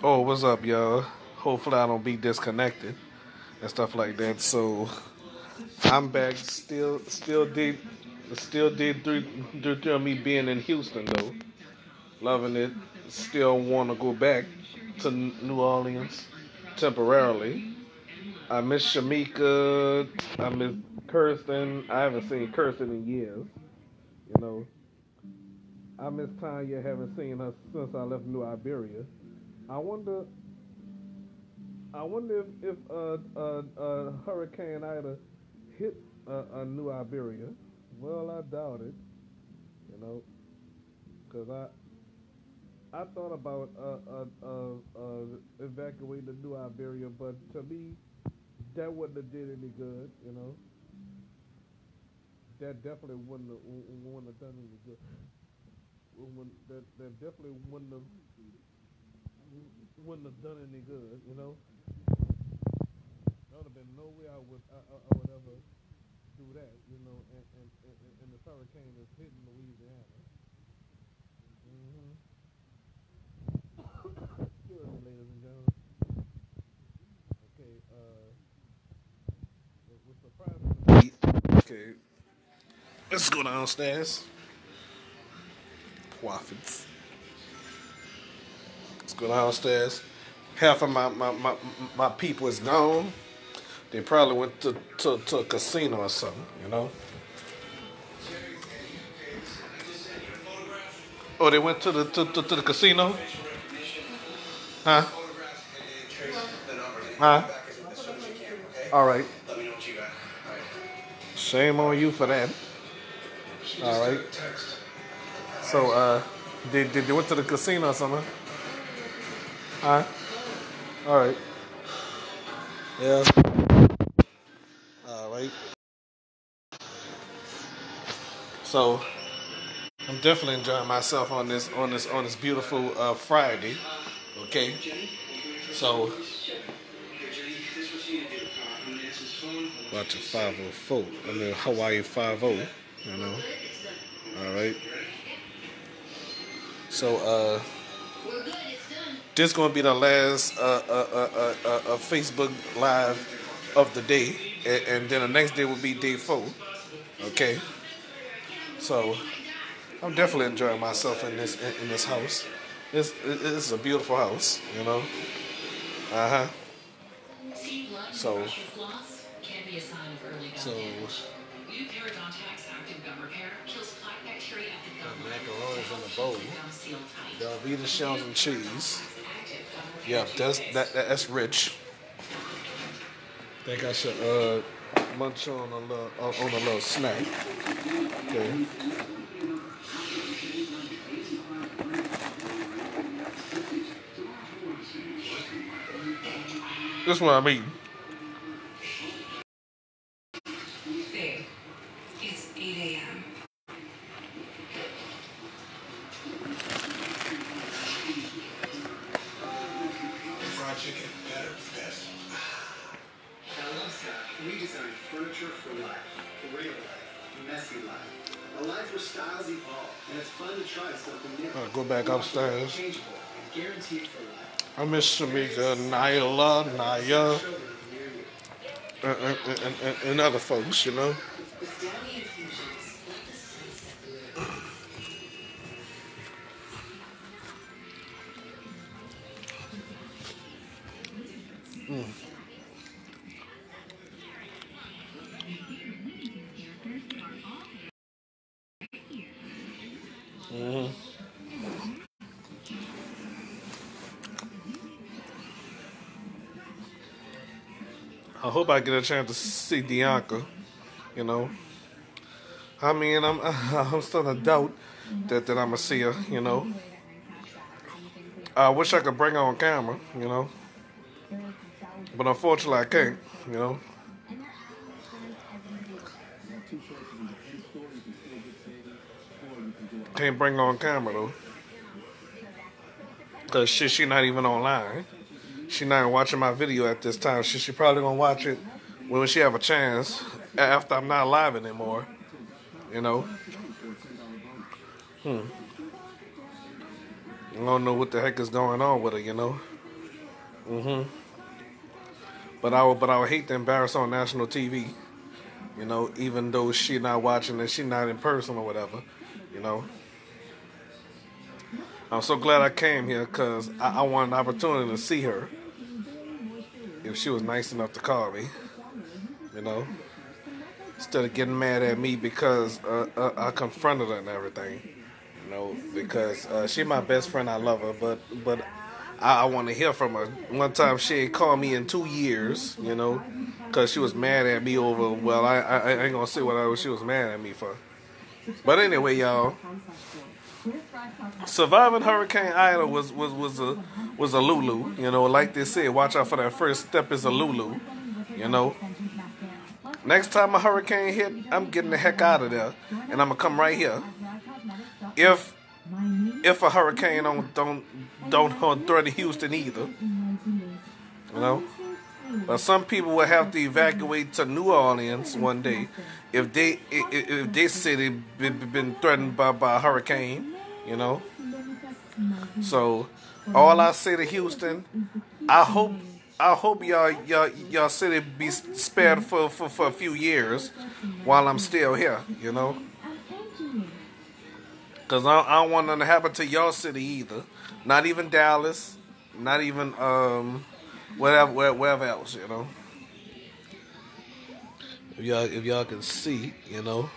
Oh, what's up, y'all? Hopefully I don't be disconnected and stuff like that. So I'm back, still did through me being in Houston though, loving it. Still want to go back to New Orleans temporarily. I miss Shamika. I miss Kirsten. I haven't seen Kirsten in years. You know, I miss Tanya. Haven't seen her since I left New Iberia. I wonder I wonder if Hurricane Ida hit New Iberia. Well, I doubt it, you know, because I thought about evacuating New Iberia, but to me, that wouldn't have did any good, you know. That definitely wouldn't have done any good. That definitely wouldn't have done any good, you know. There would have been no way I would ever do that, you know, and the hurricane is hitting Louisiana. Mm-hmm. Excuse me, ladies and gentlemen. Okay, what's surprising to me? Okay, let's go downstairs. Profits. Let's go downstairs. Half of my people is gone. They probably went to a casino or something, you know. Oh, they went to the casino? Huh? Huh? All right. Shame on you for that. All right. So, did they went to the casino or something? Huh? All right. Yeah. All right. So, I'm definitely enjoying myself on this beautiful Friday. Okay. So, watch a 504. I mean Hawaii 50. You know. All right. So, this gonna be the last Facebook Live of the day, and then the next day will be day 4. Okay. So I'm definitely enjoying myself in this house. It's a beautiful house, you know. Uh huh. So so macaroni's in the bowl. Velveeta shells and cheese. Yep, that's rich. Think I should munch on a little snack. Okay. This one I'm eating. Babe, it's 8 a.m. Fried chicken, better, best. Elsa, we design furniture for life, real life, messy life. A life where styles evolve, and it's fun to try something new. Go back upstairs. Changeable and guaranteed for life. I miss Shamika, Nyla, Naya, and other folks, you know. With Daddy infusions, I hope I get a chance to see Bianca, you know. I mean, I'm starting to doubt that I'm gonna see her, you know. I wish I could bring her on camera, you know, but unfortunately I can't, you know. Can't bring her on camera though, cause she not even online. She not even watching my video at this time. She probably gonna watch it when she have a chance after I'm not live anymore, you know. I don't know what the heck is going on with her, you know. But I would hate to embarrass her on national TV. You know, even though she not watching and she not in person or whatever. You know. I'm so glad I came here because I want an opportunity to see her if she was nice enough to call me. You know, instead of getting mad at me because I confronted her and everything. You know, because she's my best friend. I love her, but I want to hear from her. One time she ain't called me in 2 years. You know, because she was mad at me over. Well, I ain't gonna say what she was mad at me for. But anyway, y'all. Surviving Hurricane Ida was a Lulu. You know, like they said, watch out for that first step is a Lulu. You know. Next time a hurricane hit, I'm getting the heck out of there, and I'm gonna come right here. If a hurricane don't threaten Houston either, you know. But some people will have to evacuate to New Orleans one day if they city been threatened by a hurricane, you know. So all I say to Houston, I hope y'all city be spared for a few years while I'm still here, you know. Cause I don't want nothing to happen to y'all city either. Not even Dallas, not even wherever else, you know. If y'all can see, you know.